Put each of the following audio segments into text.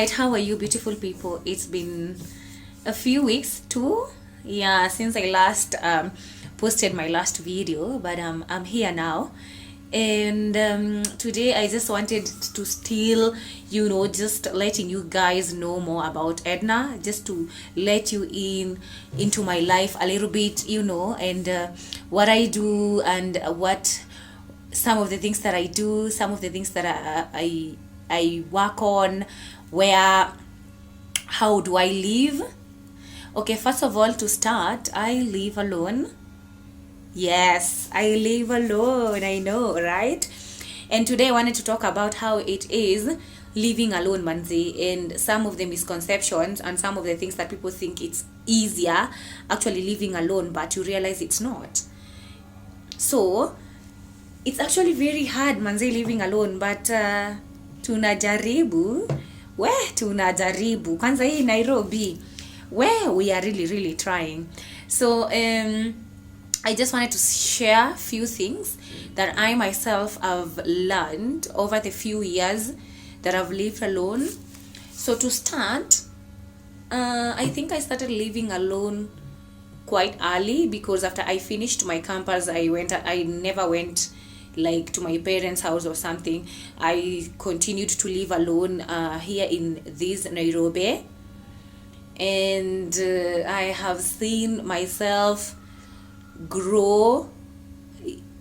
right, how are you, beautiful people? It's been a few weeks too, yeah, since I last posted my last video, but I'm here now. And today I just wanted to still, just letting you guys know more about Edna, just to let you into my life a little bit, and what I do, and what some of the things that I do, some of the things that I work on, where, how do I live. Okay, first of all, to start, I live alone. Yes, I live alone, I know, right? And today I wanted to talk about how it is living alone, manzi, and some of the misconceptions and some of the things that people think it's easier actually living alone, but you realize it's not. So it's actually very hard, manzi, living alone, but tunajaribu kwanza hii Nairobi, where we are really trying. So I just wanted to share a few things that I myself have learned over the few years that I've lived alone. So to start, I think I started living alone quite early, because after I finished my campus, I never went like to my parents' house or something. I continued to live alone here in this Nairobi, and I have seen myself grow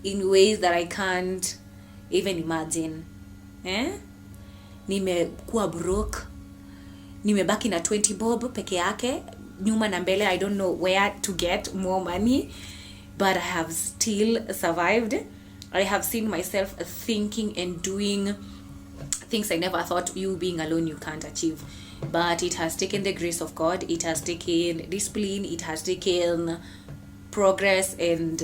in ways that I can't even imagine. Nimekuwa broke, nimebaki na 20 bob peke yake, nyuma na mbele. I don't know where to get more money, but I have still survived. I have seen myself thinking and doing things I never thought you being alone you can't achieve. But it has taken the grace of God, it has taken discipline, it has taken progress, and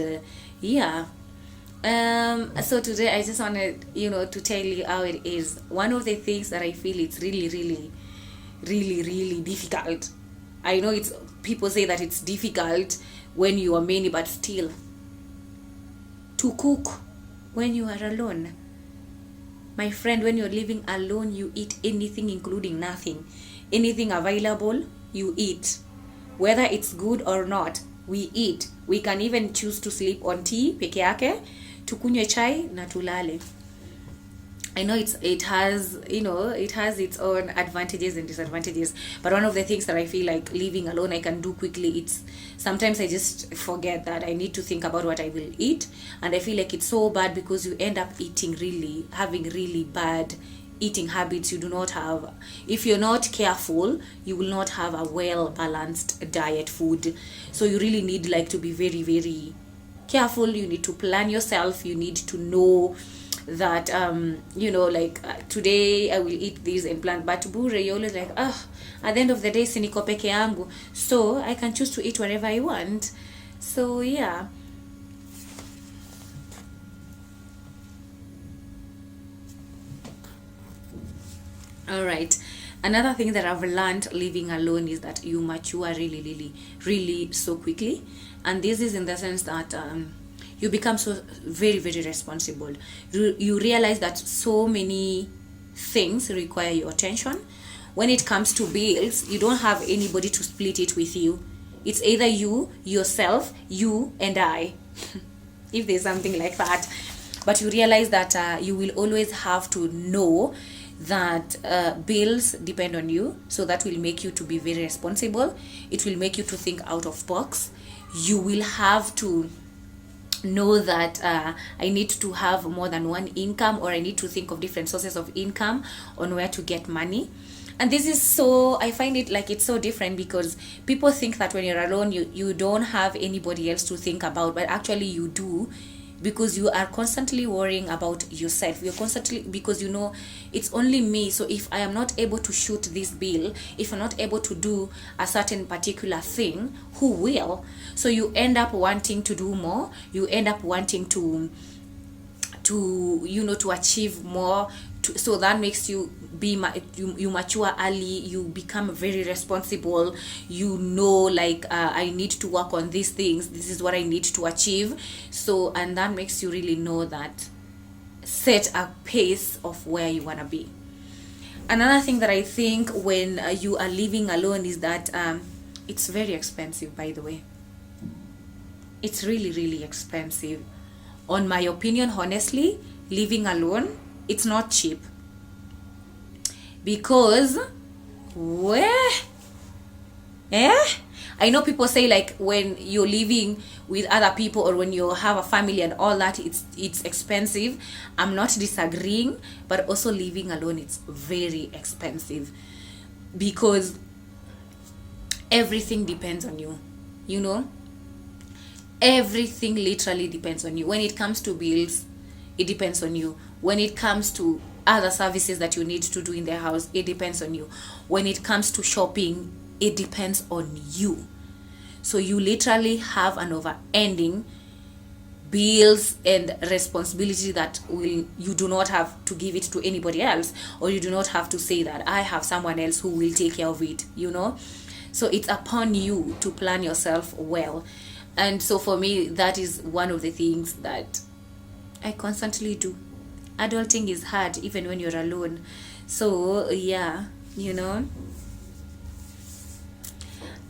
so today I just wanted to tell you how it is. One of the things that I feel it's really difficult. I know it's people say that it's difficult when you are many, but still, to cook when you are alone. My friend, when you're living alone, you eat anything including nothing. Anything available, you eat. Whether it's good or not, we eat. We can even choose to sleep on tea peke yake, tukunywe chai na tulale. I know it has its own advantages and disadvantages, but one of the things that I feel like living alone I can do quickly, it's sometimes I just forget that I need to think about what I will eat, and I feel like it's so bad because you end up having really bad eating habits you do not have. If you're not careful, you will not have a well balanced diet food. So you really need to be very careful. You need to plan yourself. You need to know that today I will eat this and plan, but bure, you're always like, at the end of the day siniko peke yangu, so I can choose to eat whatever I want. So yeah, all right. Another thing that I've learned living alone is that you mature really so quickly, and this is in the sense that you become so very responsible. You realize that so many things require your attention. When it comes to bills, you don't have anybody to split it with you. It's either you, yourself, you and I, if there's something like that. But you realize that you will always have to know that bills depend on you, so that will make you to be very responsible. It will make you to think out of box. You will have to know that I need to have more than one income, or I need to think of different sources of income on where to get money. And this is so, I find it like it's so different, because people think that when you're alone you don't have anybody else to think about, but actually you do, because you are constantly worrying about yourself. You're constantly, because it's only me. So if I am not able to shoot this bill, if I'm not able to do a certain particular thing, who will? So you end up wanting to do more. You end up wanting to achieve more. So that makes you you mature early. You become very responsible. I need to work on these things. This is what I need to achieve. So, and that makes you really know that, set a pace of where you want to be. Another thing that I think when you are living alone is that it's very expensive, by the way. It's really, really expensive. On my opinion, honestly, living alone, it's not cheap. Because, where? Eh? I know people say like when you're living with other people or when you have a family and all that, it's expensive. I'm not disagreeing, but also living alone, it's very expensive because everything depends on you. You know, everything literally depends on you. When it comes to bills, it depends on you. When it comes to other services that you need to do in the house, it depends on you. When it comes to shopping, it depends on you. So you literally have an over-ending bills and responsibility that will you do not have to give it to anybody else, or you do not have to say that I have someone else who will take care of it, you know. So it's upon you to plan yourself well. And so for me, that is one of the things that I constantly do. Adulting is hard even when you're alone. So yeah, you know.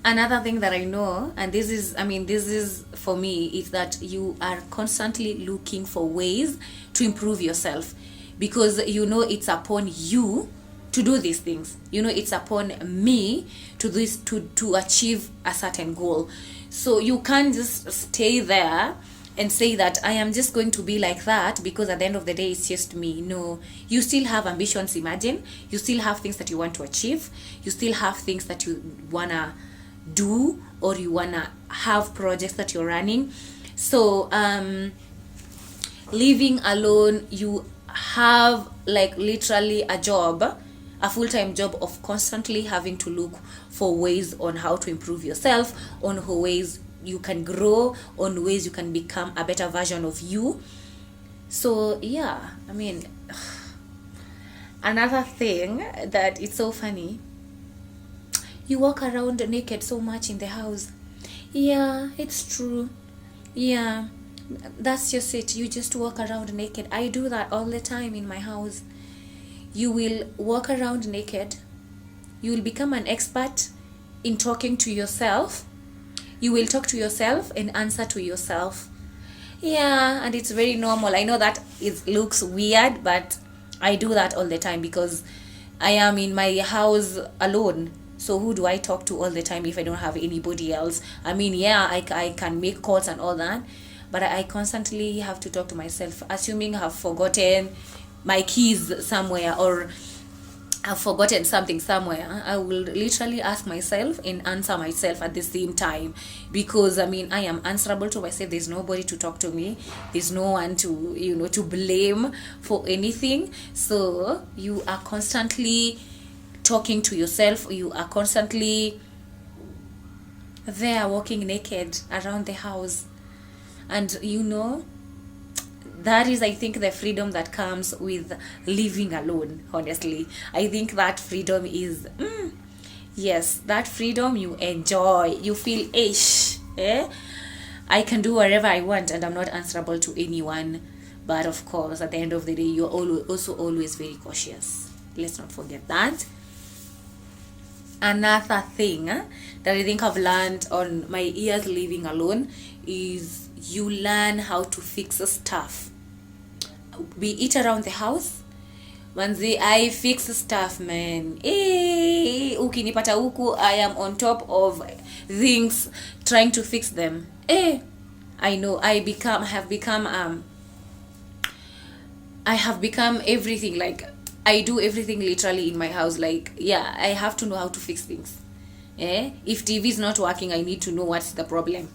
Another thing that I know, and this is for me, is that you are constantly looking for ways to improve yourself, because you know it's upon you to do these things. You know it's upon me to this to achieve a certain goal. So you can't just stay there and say that I am just going to be like that because at the end of the day it's just me. No, you still have ambitions. Imagine you still have things that you want to achieve. You still have things that you wanna do, or you wanna have projects that you're running. So living alone, you have like literally a job, a full-time job of constantly having to look for ways on how to improve yourself, on ways you can grow, on ways you can become a better version of you. So yeah, I mean, another thing that it's so funny, you walk around naked so much in the house. Yeah, it's true. Yeah, that's just it. You just walk around naked. I do that all the time in my house. You will walk around naked. You will become an expert in talking to yourself. You will talk to yourself and answer to yourself. Yeah, and it's very normal. I know that it looks weird, but I do that all the time because I am in my house alone. So who do I talk to all the time if I don't have anybody else? I mean, yeah, I can make calls and all that, but I constantly have to talk to myself, assuming I've forgotten my keys somewhere, or I've forgotten something somewhere. I will literally ask myself and answer myself at the same time, because I mean I am answerable to myself. There's nobody to talk to me. There's no one to, you know, to blame for anything. So you are constantly talking to yourself. You are constantly there walking naked around the house. And you know, that is, I think, the freedom that comes with living alone. Honestly, I think that freedom is yes, that freedom you enjoy. You feel ish, I can do whatever I want and I'm not answerable to anyone. But of course, at the end of the day, you're also always very cautious. Let's not forget that. Another thing that I think I've learned on my years living alone is you learn how to fix stuff, be it around the house. Manzi, I fix stuff, man. Ukinipata huku, I am on top of things trying to fix them. I know I have become everything. Like, I do everything literally in my house. Like, yeah, I have to know how to fix things. If TV is not working, I need to know what's the problem.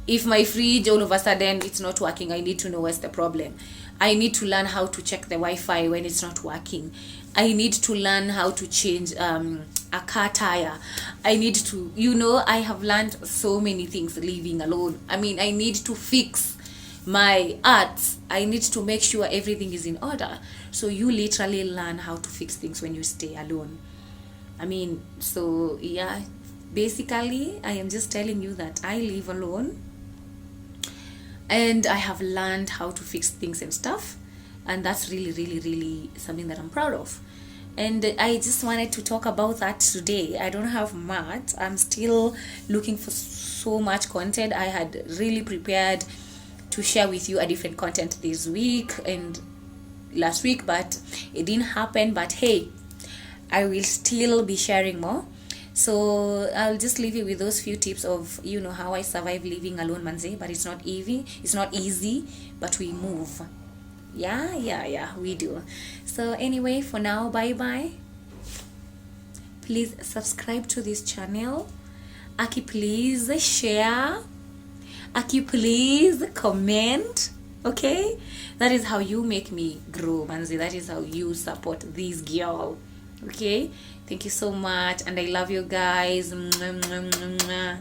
If my fridge all of a sudden it's not working, I need to know what's the problem. I need to learn how to check the Wi-Fi when it's not working. I need to learn how to change a car tire. I need to, I have learned so many things living alone. I mean, I need to fix my arts. I need to make sure everything is in order. So you literally learn how to fix things when you stay alone. I mean, so yeah, basically I am just telling you that I live alone and I have learned how to fix things and stuff, and that's really, really, really something that I'm proud of. And I just wanted to talk about that today. I don't have much. I'm still looking for so much content. I had really prepared to share with you a different content this week and last week, but it didn't happen. But hey, I will still be sharing more. So I'll just leave you with those few tips of how I survive living alone, manze. But it's not easy. It's not easy, but we move. Yeah, we do. So anyway, for now, bye bye. Please subscribe to this channel. Aki, please share. Aki, please comment. Okay, that is how you make me grow, manzi. That is how you support this girl. Okay, thank you so much, and I love you guys. Mwah, mwah, mwah, mwah.